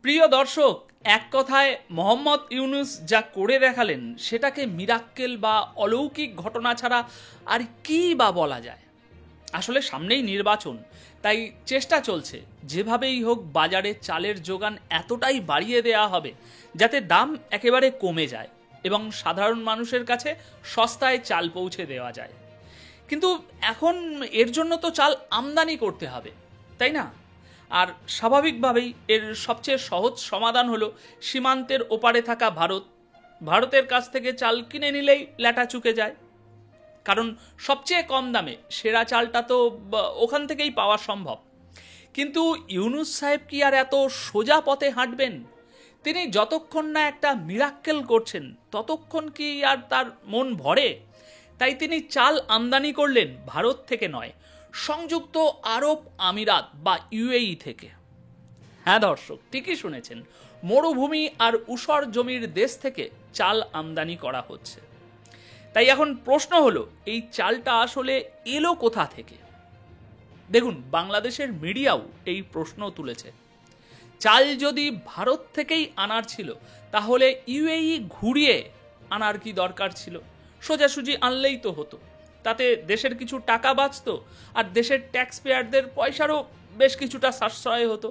প্রিয় দর্শক, এক কথায় মোহাম্মদ ইউনুস যা করে দেখালেন সেটাকে মিরাক্কেল বা অলৌকিক ঘটনা ছাড়া আর কী বা বলা যায়। আসলে সামনেই নির্বাচন, তাই চেষ্টা চলছে যেভাবেই হোক বাজারে চালের যোগান এতটাই বাড়িয়ে দেওয়া হবে যাতে দাম একেবারে কমে যায় এবং সাধারণ মানুষের কাছে সস্তায় চাল পৌঁছে দেওয়া যায়। কিন্তু এখন এর জন্য তো চাল আমদানি করতে হবে, তাই না? আর স্বাভাবিকভাবেই এর সবচেয়ে সহজ সমাধান হলো সীমান্তের ওপারে থাকা ভারতের কাছ থেকে চাল কিনে নিলেই ল্যাটা চুকে যায়। কারণ সবচেয়ে কম দামে সেরা চালটা তো ওখান থেকেই পাওয়া সম্ভব। কিন্তু ইউনুস সাহেব কি আর এত সোজা পথে হাঁটবেন? তিনি যতক্ষণ না একটা মিরাক্কেল করছেন ততক্ষণ কি আর তার মন ভরে? তাই তিনি চাল আমদানি করলেন ভারত থেকে নয়, সংযুক্ত আরব আমিরাত বা ইউএই থেকে। হ্যাঁ দর্শক, ঠিকই শুনেছেন, মরুভূমি আর ঊষর জমির দেশ থেকে চাল আমদানি করা হচ্ছে। তাই এখন প্রশ্ন হলো, এই চালটা আসলে এলো কোথা থেকে? দেখুন, বাংলাদেশের মিডিয়াও এই প্রশ্ন তুলেছে। চাল যদি ভারত থেকেই আনার ছিল তাহলে ইউএই ঘুরিয়ে আনার কি দরকার ছিল? সোজাসুজি আনলেই তো হতো, তাতে দেশের কিছু টাকা বাঁচত আর দেশের ট্যাক্স পেয়ারদের পয়সারও বেশ কিছুটা সাশ্রয় হতো।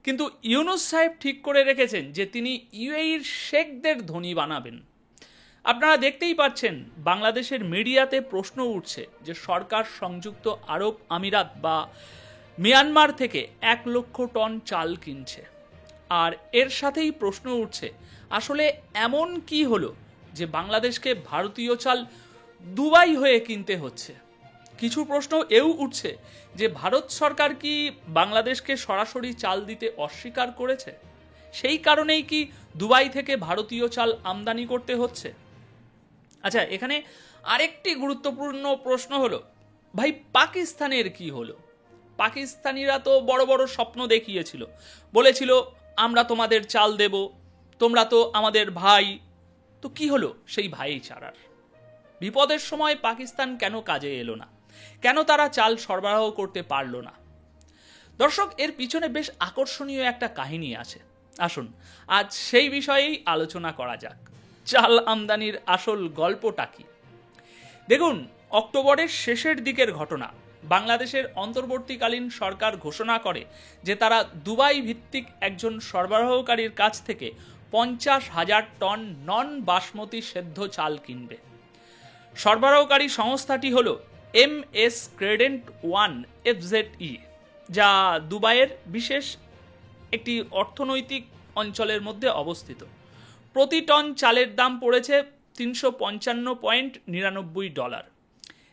কিন্তু ইউনুস সাহেব ঠিক করে রেখেছেন যে তিনি ইউএইর শেখদের ধনী বানাবেন। আপনারা দেখতেই পাচ্ছেন, বাংলাদেশের মিডিয়াতে প্রশ্ন উঠছে যে সরকার সংযুক্ত আরব আমিরাত বা মিয়ানমার থেকে 1,00,000 টন চাল কিনছে। আর এর সাথেই প্রশ্ন উঠছে, আসলে এমন কি হলো যে বাংলাদেশকে ভারতীয় চাল দুবাই হয়ে কিনতে হচ্ছে? কিছু প্রশ্ন এও উঠছে যে ভারত সরকার কি বাংলাদেশকে সরাসরি চাল দিতে অস্বীকার করেছে? সেই কারণেই কি দুবাই থেকে ভারতীয় চাল আমদানি করতে হচ্ছে? আচ্ছা, এখানে আরেকটি গুরুত্বপূর্ণ প্রশ্ন হলো, ভাই পাকিস্তানের কি হলো? পাকিস্তানিরা তো বড় বড় স্বপ্ন দেখিয়েছিল, বলেছিল আমরা তোমাদের চাল দেব, তোমরা তো আমাদের ভাই। তো কি হলো সেই ভাইচারার? বিপদের সময় পাকিস্তান কেন কাজে এলো না? কেন তারা চাল সরবরাহ করতে পারলো না? দর্শক, এর পিছনে বেশ আকর্ষণীয় একটা কাহিনী আছে। আসুন আজ সেই বিষয়েই আলোচনা করা যাক। চাল আমদানির আসল গল্পটা কি? দেখুন, অক্টোবরের শেষের দিকের ঘটনা। বাংলাদেশের অন্তর্বর্তীকালীন সরকার ঘোষণা করে যে তারা দুবাই ভিত্তিক একজন সরবরাহকারীর কাছ থেকে 50,000 টন নন বাসমতি সেদ্ধ চাল কিনবে। সরবরাহকারী সংস্থাটি হল MS ক্রেডেন্ট 1 FZE, যা দুবাইয়ের বিশেষ একটি অর্থনৈতিক অঞ্চলের মধ্যে অবস্থিত। প্রতি টন চালের দাম পড়েছে $355.99।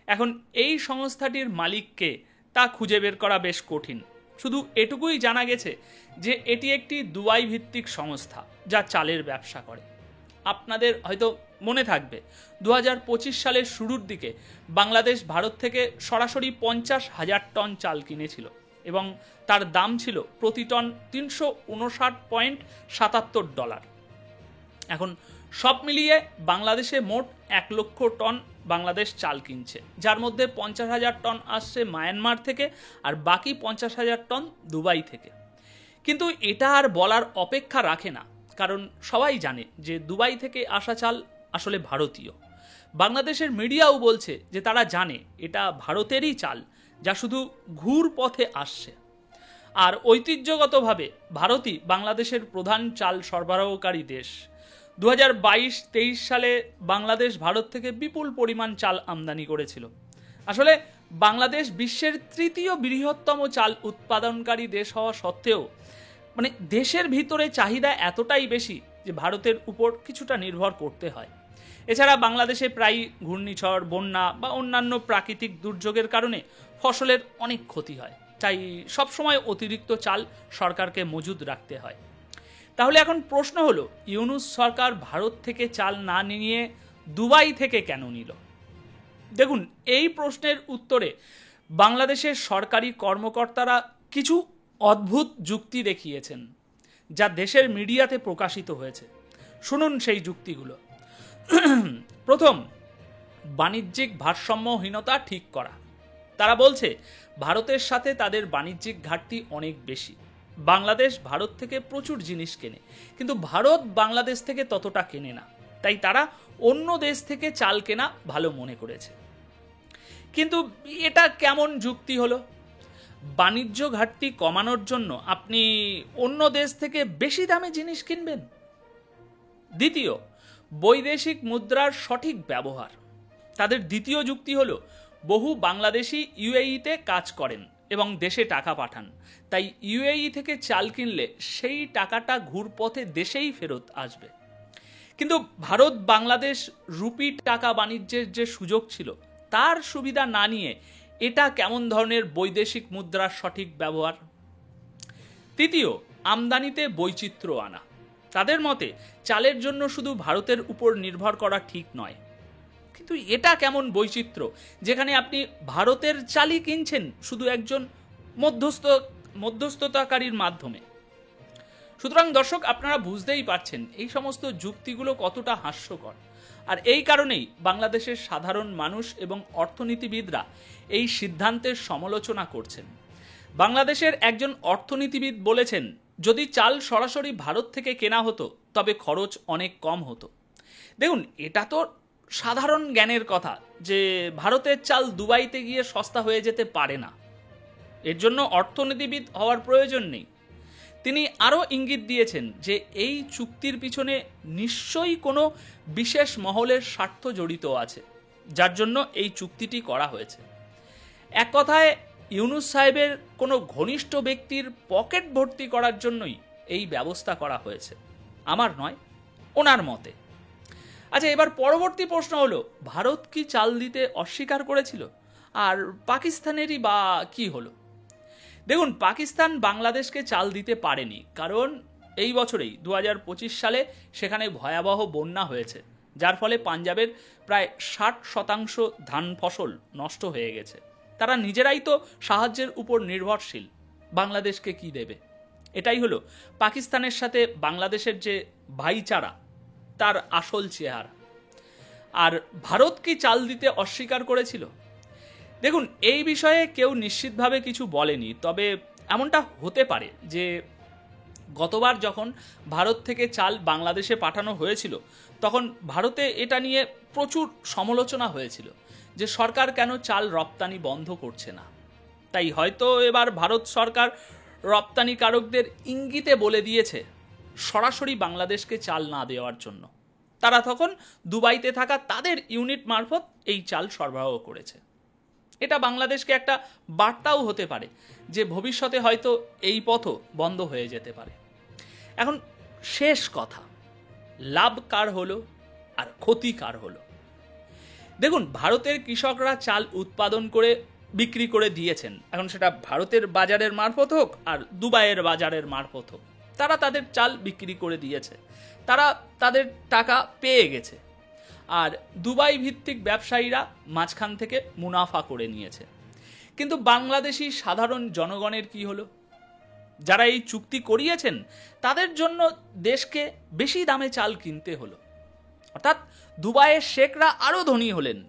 এখন এই সংস্থাটির মালিককে তা খুঁজে বের করা বেশ কঠিন। শুধু এটুকুই জানা গেছে যে এটি একটি দুবাই ভিত্তিক সংস্থা যা চালের ব্যবসা করে। আপনাদের হয়তো মনে থাকবে 2025 সালের শুরুর দিকে বাংলাদেশ ভারত থেকে সরাসরি 50,000 টন চাল কিনেছিল এবং তার দাম ছিল প্রতি টন $359.77। এখন সব মিলিয়ে বাংলাদেশে মোট 1,00,000 টন বাংলাদেশ চাল কিনছে, যার মধ্যে 50,000 টন আসছে মায়ানমার থেকে আর বাকি 50,000 টন দুবাই থেকে। কিন্তু এটা আর বলার অপেক্ষা রাখে না, কারণ সবাই জানে যে দুবাই থেকে আসা চাল আসলে ভারতীয়। বাংলাদেশের মিডিয়াও বলছে যে তারা জানে এটা ভারতেরই চাল, যা শুধু ঘুর পথে আসছে। আর ঐতিহ্যগতভাবে ভারতই বাংলাদেশের প্রধান চাল সরবরাহকারী দেশ। 2022-23 সালে বাংলাদেশ ভারত থেকে বিপুল পরিমাণ চাল আমদানি করেছিল। আসলে বাংলাদেশ বিশ্বের তৃতীয় বৃহত্তম চাল উৎপাদনকারী দেশ হওয়া সত্ত্বেও দেশের ভিতরে চাহিদা এতটাই বেশি যে ভারতের উপর কিছুটা নির্ভর করতে হয়। এছাড়া বাংলাদেশে প্রায় ঘূর্ণিঝড়, বন্যা বা অন্যান্য প্রাকৃতিক দুর্যোগের কারণে ফসলের অনেক ক্ষতি হয়, তাই সবসময় অতিরিক্ত চাল সরকারকে মজুদ রাখতে হয়। তাহলে এখন প্রশ্ন হলো, ইউনুস সরকার ভারত থেকে চাল না নিয়ে দুবাই থেকে কেন নিল? দেখুন, এই প্রশ্নের উত্তরে বাংলাদেশের সরকারি কর্মকর্তারা কিছু অদ্ভুত যুক্তি দেখিয়েছেন, যা দেশের মিডিয়াতে প্রকাশিত হয়েছে। শুনুন সেই যুক্তিগুলো। প্রথম, বাণিজ্যিক ভারসাম্যহীনতা ঠিক করা। তারা বলছে ভারতের সাথে তাদের বাণিজ্যিক ঘাটতি অনেক বেশি। বাংলাদেশ ভারত থেকে প্রচুর জিনিস কেনে, কিন্তু ভারত বাংলাদেশ থেকে ততটা কেনে না, তাই তারা অন্য দেশ থেকে চাল কেনা ভালো মনে করেছে। কিন্তু এটা কেমন যুক্তি হলো? বাণিজ্য ঘাটতি কমানোর জন্য আপনি অন্য দেশ থেকে বেশি দামে জিনিস কিনবেন। দ্বিতীয়, বৈদেশিক মুদ্রার সঠিক ব্যবহার। তাদের দ্বিতীয় যুক্তি হলো বহু বাংলাদেশি ইউএইতে কাজ করেন এবং দেশে টাকা পাঠান, তাই ইউএই থেকে চাল কিনলে সেই টাকাটা ঘুরপথে দেশেই ফেরত আসবে। কিন্তু ভারত বাংলাদেশ রুপি টাকা বাণিজ্যের যে সুযোগ ছিল তার সুবিধা না নিয়ে এটা কেমন ধরনের বৈদেশিক মুদ্রার সঠিক ব্যবহার? তৃতীয়, আমদানিতে বৈচিত্র্য আনা। তাদের মতে চালের জন্য শুধু ভারতের উপর নির্ভর করা ঠিক নয়, কিন্তু এটা কেমন বৈচিত্র্য যেখানে আপনি ভারতের চালই কিনছেন শুধু একজন মধ্যস্থতাকারীর মাধ্যমে। সুতরাং দর্শক, আপনারা বুঝতেই পারছেন এই সমস্ত যুক্তিগুলো কতটা হাস্যকর। আর এই কারণেই বাংলাদেশের সাধারণ মানুষ এবং অর্থনীতিবিদরা এই সিদ্ধান্তের সমালোচনা করছেন। বাংলাদেশের একজন অর্থনীতিবিদ বলেছেন, যদি চাল সরাসরি ভারত থেকে কেনা হতো তবে খরচ অনেক কম হতো। দেখুন, এটা তো সাধারণ জ্ঞানের কথা যে ভারতের চাল দুবাইতে গিয়ে সস্তা হয়ে যেতে পারে না, এর জন্য অর্থনীতিবিদ হওয়ার প্রয়োজন নেই। তিনি আরও ইঙ্গিত দিয়েছেন যে এই চুক্তির পিছনে নিশ্চয়ই কোনো বিশেষ মহলের স্বার্থ জড়িত আছে, যার জন্য এই চুক্তিটি করা হয়েছে। এক কথায় ইউনূস সাহেবের কোনো ঘনিষ্ঠ ব্যক্তির পকেট ভর্তি করার জন্যই এই ব্যবস্থা করা হয়েছে, আমার নয়, ওনার মতে। আচ্ছা, এবার পরবর্তী প্রশ্ন হলো, ভারত কি চাল দিতে অস্বীকার করেছিল? আর পাকিস্তানেরই বা কি হলো? দেখুন, পাকিস্তান বাংলাদেশকে চাল দিতে পারেনি, কারণ এই বছরেই 2025 সালে সেখানে ভয়াবহ বন্যা হয়েছে, যার ফলে পাঞ্জাবের প্রায় 60% ধান ফসল নষ্ট হয়ে গেছে। তারা নিজেরাই তো সাহায্যের উপর নির্ভরশীল, বাংলাদেশকে কি দেবে? এটাই হলো পাকিস্তানের সাথে বাংলাদেশের যে ভাইচারা তার আসল চেহারা। আর ভারত কি চাল দিতে অস্বীকার করেছিল? দেখুন, এই বিষয়ে কেউ নিশ্চিতভাবে কিছু বলেনি, তবে এমনটা হতে পারে যে গতবার যখন ভারত থেকে চাল বাংলাদেশে পাঠানো হয়েছিল তখন ভারতে এটা নিয়ে প্রচুর সমালোচনা হয়েছিল যে সরকার কেন চাল রপ্তানি বন্ধ করছে না। তাই হয়তো এবার ভারত সরকার রপ্তানিকারকদের ইঙ্গিতে বলে দিয়েছে সরাসরি বাংলাদেশকে চাল না দেওয়ার জন্য। তারা তখন দুবাইতে থাকা তাদের ইউনিট মারফত এই চাল সরবরাহ করেছে। এটা বাংলাদেশকে একটা বার্তাও হতে পারে যে ভবিষ্যতে হয়তো এই পথও বন্ধ হয়ে যেতে পারে। এখন শেষ কথা, লাভ কার হলো আর ক্ষতি কার হলো? দেখুন, ভারতের কৃষকরা চাল উৎপাদন করে বিক্রি করে দিয়েছেন, এখন সেটা ভারতের বাজারের মারফত হোক আর দুবাইয়ের বাজারের মারফত হোক, তারা তাদের চাল বিক্রি করে দিয়েছে, তারা তাদের টাকা পেয়ে গেছে। আর দুবাই ভিত্তিক ব্যবসায়ীরা মাঝখান থেকে মুনাফা করে নিয়েছে। কিন্তু বাংলাদেশি সাধারণ জনগণের কি হলো? যারা এই চুক্তি করিয়েছেন তাদের জন্য দেশকে বেশি দামে চাল কিনতে হলো, অর্থাৎ দুবাইয়ের শেখরা আরও ধনী হলেন,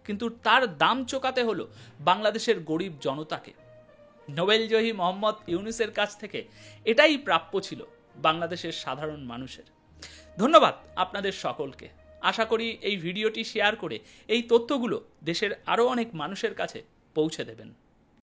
কিন্তু তার দাম চোকাতে হলো বাংলাদেশের গরিব জনতাকে। নোবেলজয়ী মোহাম্মদ ইউনূসের কাছ থেকে এটাই প্রাপ্য ছিল বাংলাদেশের সাধারণ মানুষের। ধন্যবাদ আপনাদের সকলকে। আশা করি এই ভিডিওটি শেয়ার করে এই তথ্যগুলো দেশের আরও অনেক মানুষের কাছে পৌঁছে দেবেন।